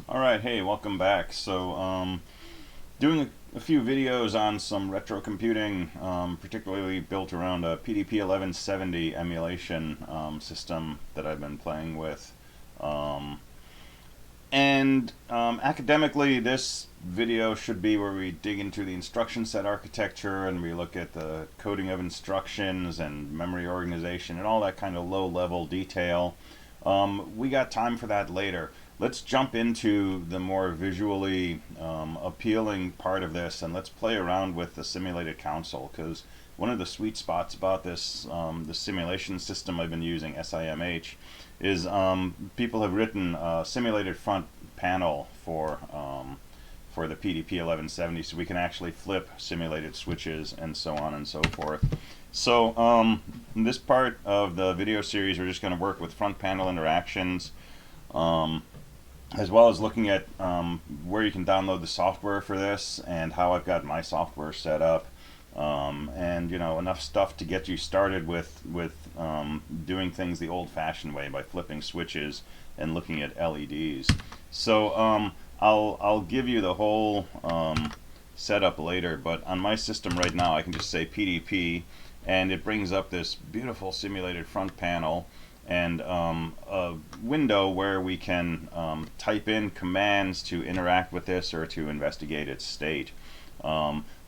Alright, hey, welcome back. Doing a few videos on some retro computing, particularly built around a PDP 1170 emulation system that I've been playing with. Um, Academically, this video should be where we dig into the instruction set architecture and we look at the coding of instructions and memory organization and all that kind of low-level detail. We got time for that later. Let's jump into the more visually appealing part of this, and let's play around with the simulated console, because one of the sweet spots about the simulation system I've been using, SIMH, is people have written a simulated front panel for the PDP 1170, so we can actually flip simulated switches and so on and so forth. In this part of the video series, we're just going to work with front panel interactions, as well as looking at where you can download the software for this and how I've got my software set up, and enough stuff to get you started with doing things the old-fashioned way by flipping switches and looking at LEDs. I'll give you the whole setup later, but on my system right now I can just say PDP and it brings up this beautiful simulated front panel and a window where we can type in commands to interact with this or to investigate its state.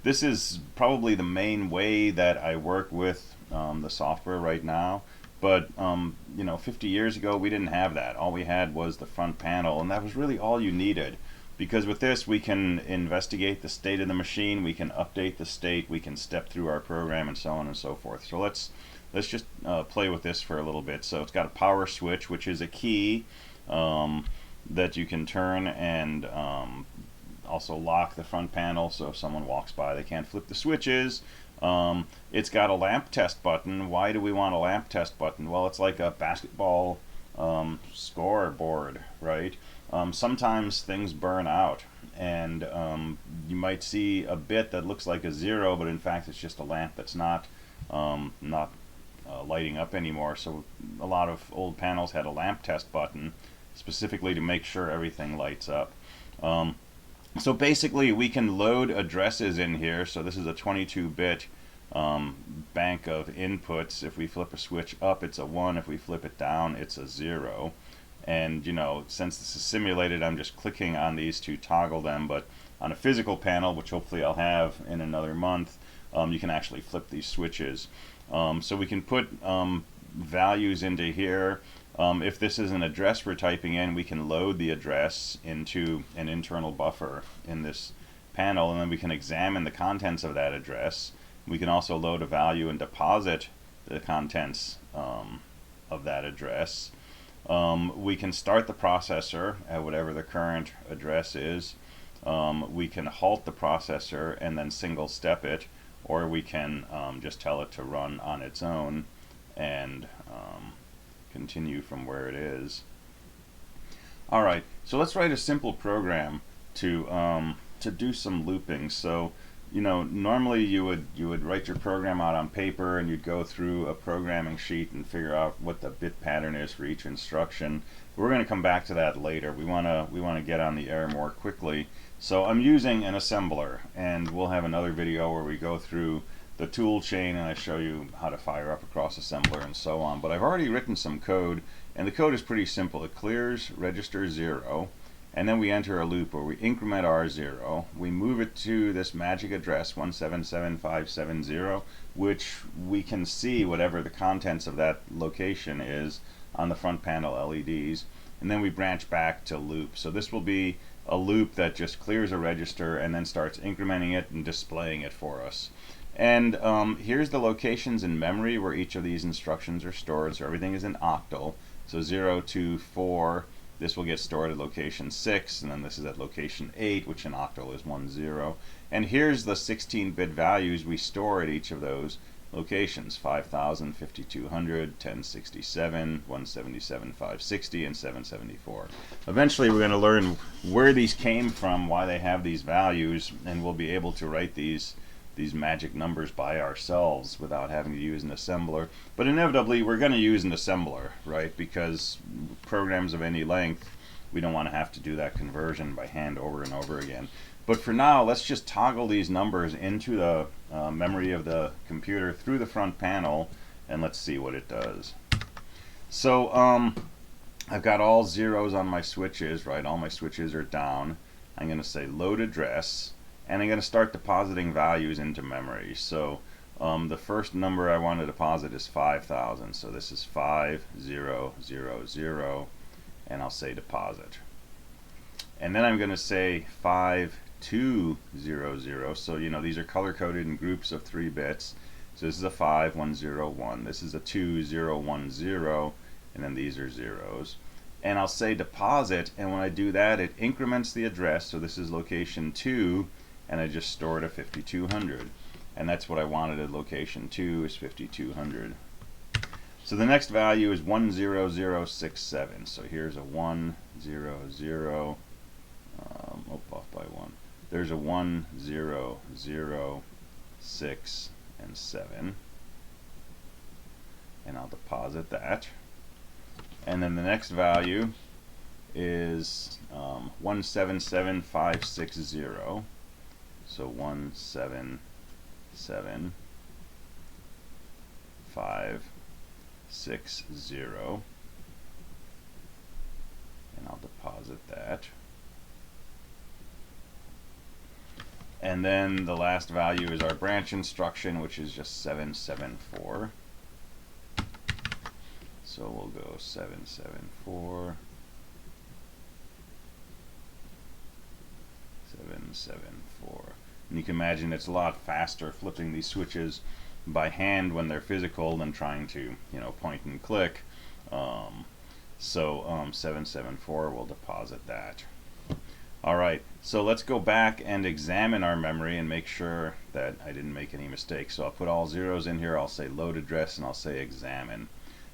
This is probably the main way that I work with the software right now, but 50 years ago we didn't have that. All we had was the front panel, and that was really all you needed, because with this we can investigate the state of the machine, we can update the state, we can step through our program, and so on and so forth. So let's just play with this for a little bit. So it's got a power switch, which is a key that you can turn and also lock the front panel, so if someone walks by they can't flip the switches. It's got a lamp test button. Why do we want a lamp test button? Well, it's like a basketball scoreboard, right? Sometimes things burn out, and you might see a bit that looks like a 0, but in fact it's just a lamp that's not lighting up anymore. So a lot of old panels had a lamp test button specifically to make sure everything lights up. So basically we can load addresses in here. So this is a 22-bit bank of inputs. If we flip a switch up, it's a 1. If we flip it down, it's a 0. And since this is simulated, I'm just clicking on these to toggle them, but on a physical panel, which hopefully I'll have in another month, you can actually flip these switches. So we can put values into here. If this is an address we're typing in, we can load the address into an internal buffer in this panel, and then we can examine the contents of that address. We can also load a value and deposit the contents of that address. We can start the processor at whatever the current address is. We can halt the processor and then single step it, or we can just tell it to run on its own and continue from where it is. Alright, so let's write a simple program to do some looping. So normally you would write your program out on paper and you'd go through a programming sheet and figure out what the bit pattern is for each instruction. We're going to come back to that later. We want to get on the air more quickly. So I'm using an assembler, and we'll have another video where we go through the tool chain and I show you how to fire up a cross assembler and so on. But I've already written some code, and the code is pretty simple. It clears register 0, and then we enter a loop where we increment R0. We move it to this magic address 177570, which we can see whatever the contents of that location is on the front panel LEDs, and then we branch back to loop. So this will be a loop that just clears a register and then starts incrementing it and displaying it for us. And here's the locations in memory where each of these instructions are stored. So everything is in octal. So 0, 2, 4, this will get stored at location 6, and then this is at location 8, which in octal is 1, 0. And here's the 16-bit values we store at each of those locations: 5000, 5200, 1067, 177, 560, and 774. Eventually we're going to learn where these came from, why they have these values, and we'll be able to write these magic numbers by ourselves without having to use an assembler. But inevitably we're going to use an assembler, right? Because programs of any length we don't want to have to do that conversion by hand over and over again. But for now, let's just toggle these numbers into the memory of the computer through the front panel, and let's see what it does. So I've got all zeros on my switches, right? All my switches are down. I'm going to say load address, and I'm going to start depositing values into memory. So the first number I want to deposit is 5,000. So this is 5000, and I'll say deposit. And then I'm going to say 5200. So these are color coded in groups of 3 bits. So this is a 5101. This is a 2010, and then these are zeros. And I'll say deposit, and when I do that, it increments the address. So this is location 2, and I just store it at 5200. And that's what I wanted at location 2 is 5200. So the next value is 10067. So here's a 100. Off by 1. There's a 1006 and 7. And I'll deposit that. And then the next value is 177560. So 177560. And I'll deposit that. And then the last value is our branch instruction, which is just 774. So we'll go 774, 774. And you can imagine it's a lot faster flipping these switches by hand when they're physical than trying to, point and click. So 774, we'll deposit that. Alright, so let's go back and examine our memory and make sure that I didn't make any mistakes. So I'll put all zeros in here, I'll say load address, and I'll say examine.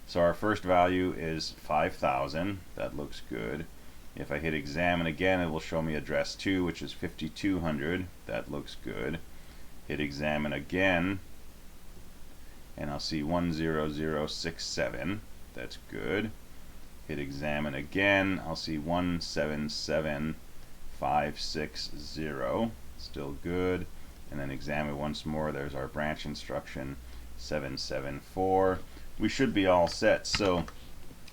So our first value is 5,000. That looks good. If I hit examine again, it will show me address 2, which is 5200. That looks good. Hit examine again, and I'll see 10067. That's good. Hit examine again, I'll see 177560. Still good. And then examine once more. There's our branch instruction, 774. We should be all set. So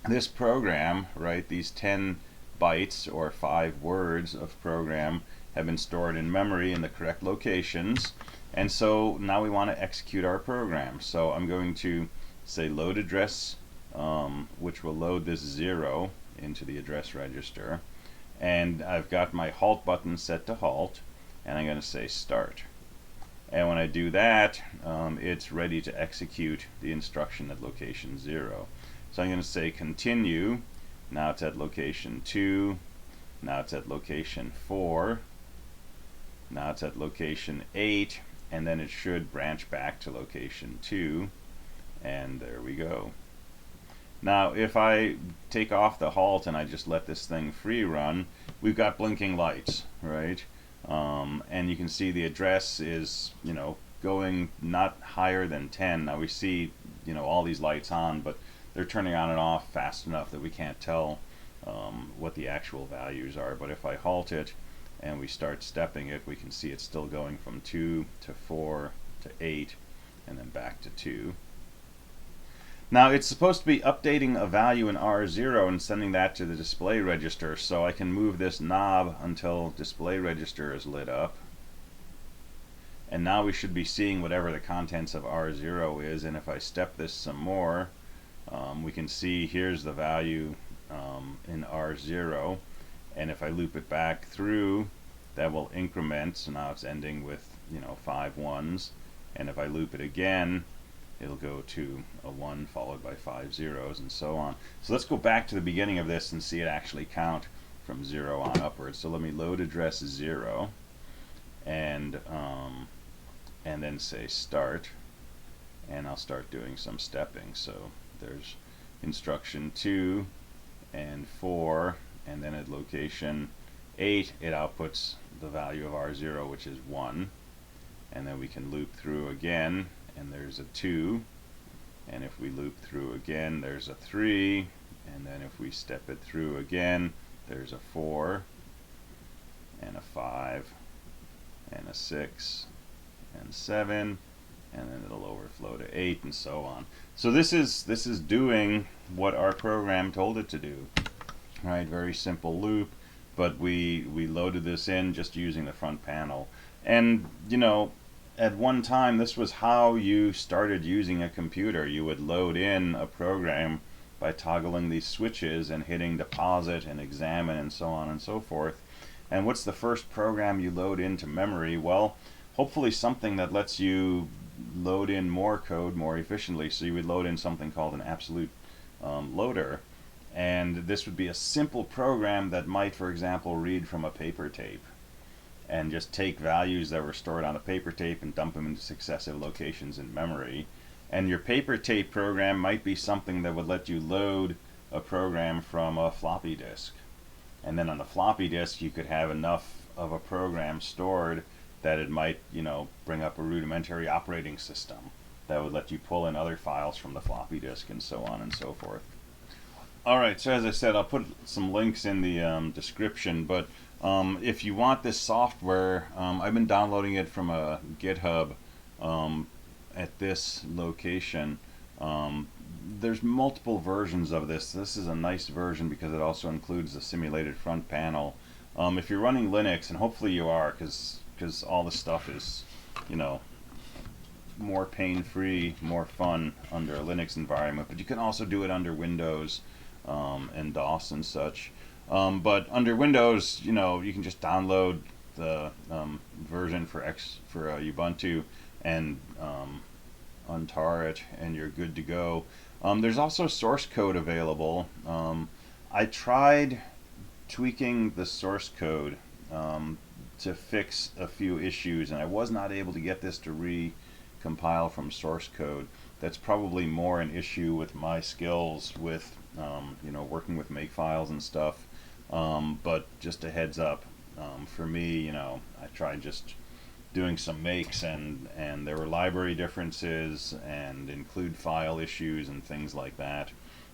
this program, right, these 10 bytes or 5 words of program have been stored in memory in the correct locations, and so now we want to execute our program. So I'm going to say load address, which will load this 0 into the address register, and I've got my halt button set to halt, and I'm going to say start. And when I do that, it's ready to execute the instruction at location 0. So I'm going to say continue. Now it's at location 2. Now it's at location 4. Now it's at location 8. And then it should branch back to location 2. And there we go. Now if I take off the halt and I just let this thing free run, we've got blinking lights, right? And you can see the address is, going not higher than 10. Now we see, all these lights on, but they're turning on and off fast enough that we can't tell what the actual values are. But if I halt it and we start stepping it, we can see it's still going from 2 to 4 to 8 and then back to 2. Now it's supposed to be updating a value in R0 and sending that to the display register, so I can move this knob until display register is lit up. And now we should be seeing whatever the contents of R0 is, and if I step this some more, we can see here's the value in R0, and if I loop it back through, that will increment. So now it's ending with 5 ones, and if I loop it again, it'll go to a 1 followed by 5 zeros and so on. So let's go back to the beginning of this and see it actually count from 0 on upwards. So let me load address 0 and then say start, and I'll start doing some stepping. So there's instruction 2 and 4, and then at location 8 it outputs the value of R0, which is 1, and then we can loop through again, and there's a 2, and if we loop through again there's a 3, and then if we step it through again There's a 4 and a 5 and a 6 and 7, and then it'll overflow to 8 and so on. So this is doing what our program told it to do. Right, very simple loop, but we loaded this in just using the front panel. And you know, at one time this was how you started using a computer. You would load in a program by toggling these switches and hitting deposit and examine and so on and so forth. And what's the first program you load into memory? Well, hopefully something that lets you load in more code more efficiently. So you would load in something called an absolute loader. And this would be a simple program that might, for example, read from a paper tape and just take values that were stored on a paper tape and dump them into successive locations in memory. And your paper tape program might be something that would let you load a program from a floppy disk. And then on the floppy disk you could have enough of a program stored that it might, you know, bring up a rudimentary operating system that would let you pull in other files from the floppy disk and so on and so forth. Alright, so as I said, I'll put some links in the description, but if you want this software, I've been downloading it from a GitHub at this location. There's multiple versions of this. This is a nice version because it also includes the simulated front panel. If you're running Linux, and hopefully you are, because all this stuff is, you know, more pain-free, more fun under a Linux environment, but you can also do it under Windows and DOS and such. But under Windows, you know, you can just download the version for Ubuntu and untar it, and you're good to go. There's also source code available. I tried tweaking the source code to fix a few issues, and I was not able to get this to recompile from source code. That's probably more an issue with my skills with you know, working with makefiles and stuff. But just a heads up, for me, you know, I tried just doing some makes, and there were library differences and include file issues and things like that.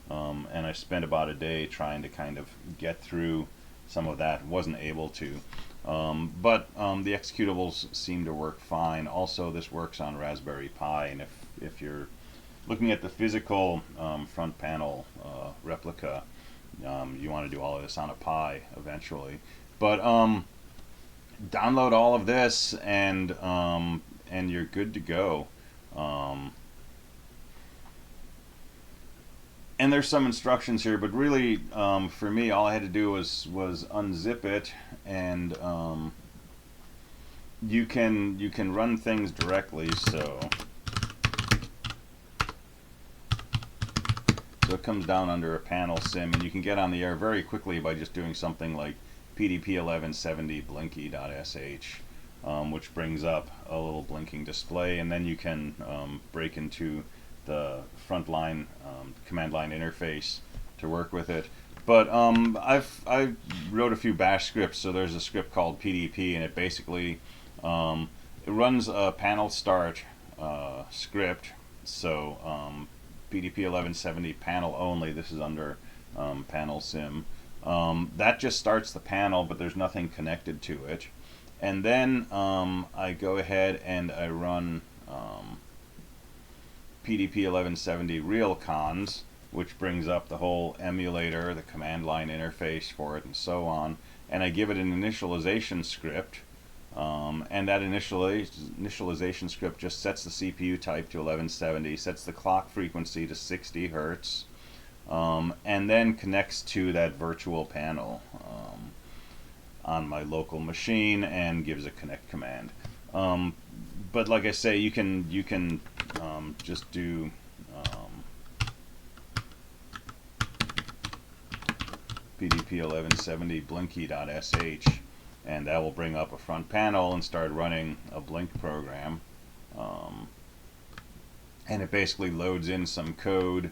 And I spent about a day trying to kind of get through some of that. Wasn't able to. But the executables seem to work fine. Also, this works on Raspberry Pi, and if you're looking at the physical front panel replica, you want to do all of this on a Pi eventually. But download all of this, and you're good to go. And there's some instructions here, but really, for me, all I had to do was unzip it, and you can run things directly. So it comes down under a panel sim, and you can get on the air very quickly by just doing something like pdp1170 blinky.sh, which brings up a little blinking display, and then you can break into the frontline command line interface to work with it. But I wrote a few bash scripts. So there's a script called pdp, and it basically it runs a panel start script. So pdp1170 panel only. This is under panel sim. That just starts the panel, but there's nothing connected to it. And then I go ahead and I run pdp1170 realcons, which brings up the whole emulator, the command line interface for it, and so on. And I give it an initialization script, and that initialization script just sets the CPU type to 1170, sets the clock frequency to 60 Hertz, and then connects to that virtual panel on my local machine and gives a connect command. But like I say, you can just do pdp1170 blinky.sh, and that will bring up a front panel and start running a blink program. And it basically loads in some code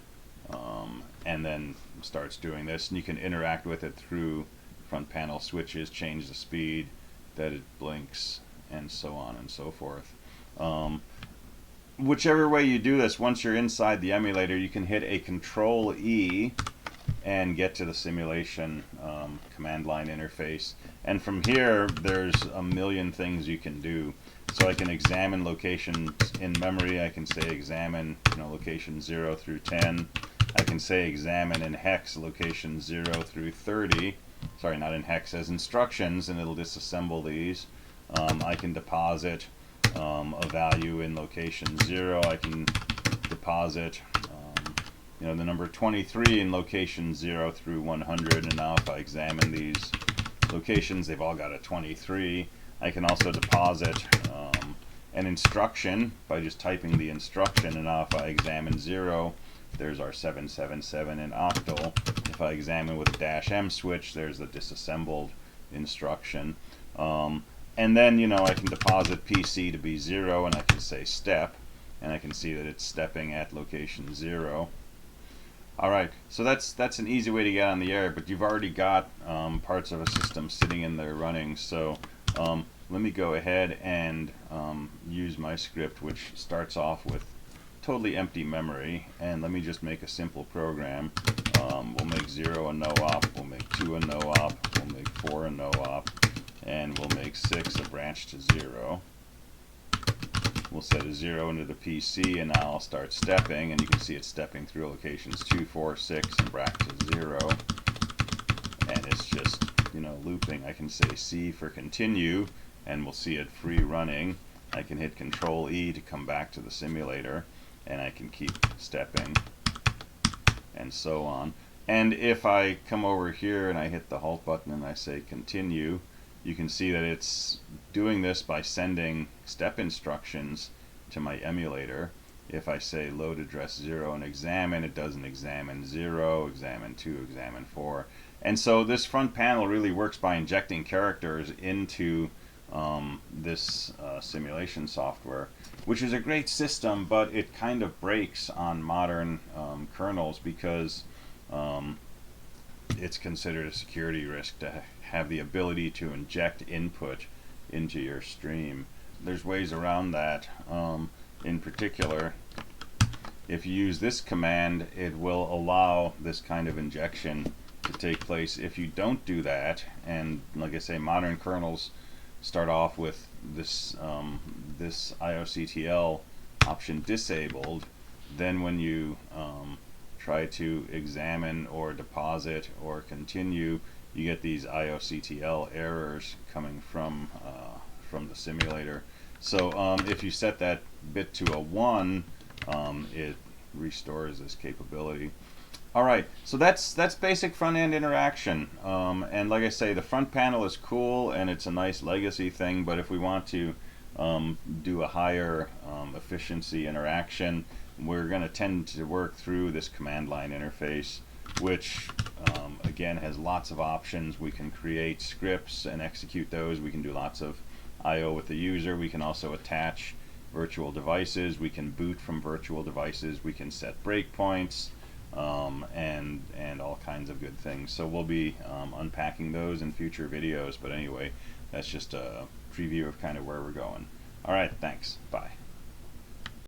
and then starts doing this, and you can interact with it through front panel switches, change the speed that it blinks, and so on and so forth. Whichever way you do this, once you're inside the emulator, you can hit a Control E, and get to the simulation command line interface. And from here, there's a million things you can do. So I can examine locations in memory. I can say examine, location 0 through 10. I can say examine in hex location 0 through 30. Sorry, not in hex, as instructions, and it'll disassemble these. I can deposit a value in location 0. I can deposit the number 23 in location 0 through 100. And now if I examine these locations, they've all got a 23. I can also deposit an instruction by just typing the instruction, and now if I examine 0, there's our 777 in octal. If I examine with a -M switch, there's the disassembled instruction. And then, I can deposit PC to be 0, and I can say step, and I can see that it's stepping at location 0. Alright, so that's an easy way to get on the air, but you've already got parts of a system sitting in there running. So let me go ahead and use my script, which starts off with totally empty memory, and let me just make a simple program. We'll make 0 a no-op, we'll make 2 a no-op, we'll make 4 a no-op, and we'll make 6 a branch to 0. We'll set a 0 into the PC, and now I'll start stepping, and you can see it's stepping through locations 2, 4, 6, and back to 0. And it's just, looping. I can say C for continue, and we'll see it free running. I can hit Control E to come back to the simulator, and I can keep stepping, and so on. And if I come over here and I hit the halt button and I say continue, you can see that it's doing this by sending step instructions to my emulator. If I say load address 0 and examine, it does an examine 0, examine 2, examine 4. And so this front panel really works by injecting characters into this simulation software, which is a great system, but it kind of breaks on modern kernels because it's considered a security risk to have the ability to inject input into your stream. There's ways around that. In particular, if you use this command, it will allow this kind of injection to take place. If you don't do that, and like I say, modern kernels start off with this this IOCTL option disabled, then when you try to examine or deposit or continue, you get these IOCTL errors coming from the simulator. So if you set that bit to a 1, it restores this capability. Alright, so that's basic front-end interaction. And like I say, the front panel is cool and it's a nice legacy thing, but if we want to do a higher efficiency interaction, we're going to tend to work through this command line interface, which again has lots of options. We can create scripts and execute those. We can do lots of I/O with the user. We can also attach virtual devices. We can boot from virtual devices. We can set breakpoints and all kinds of good things. So we'll be unpacking those in future videos. But anyway, that's just a preview of kind of where we're going. All right, thanks. Bye.